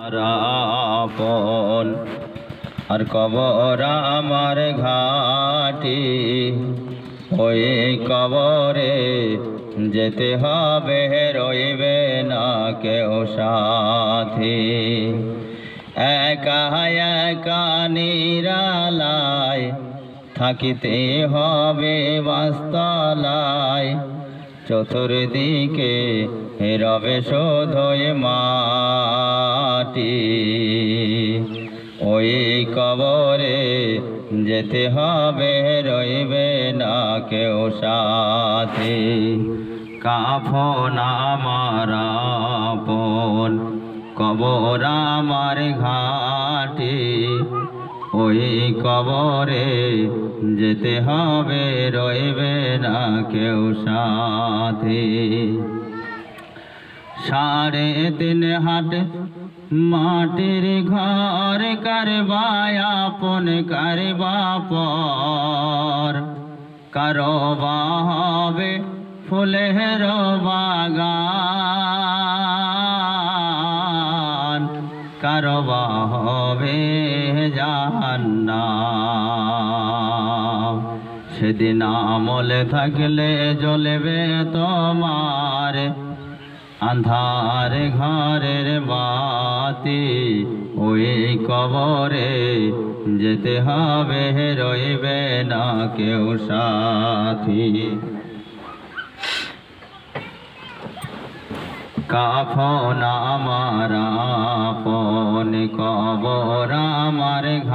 আপন আর কবর আমার ঘাটি, ওই কবরে যেতে হবে, রইবে না কেউ সাথী। একা একা নিরালায় থাকিতে হবে বাসতলায়, চতুর্দিকে রবে শুধুই মাটি। ওই কবরে যেতে হবে, রইবে না কেউ সাথী। কাফন আমার আপন, কবর আমার ঘাটি, ওই কবরে যেতে হবে, রইবে না কেউ সাথী। 3.5 হাত মাটির ঘর, কারবা আপন কারবা পর, কারবা হবে ফুলের বাগান, কারবা হবে জাহান্নাম। সেদিন আমল থাকলে জ্বলবে তোমার আন্ধার ঘরের বাতি, ওই কবরে যেতে হবে, রইবে না কেউ সাথী। কাফন আমার আপন, কবর আমার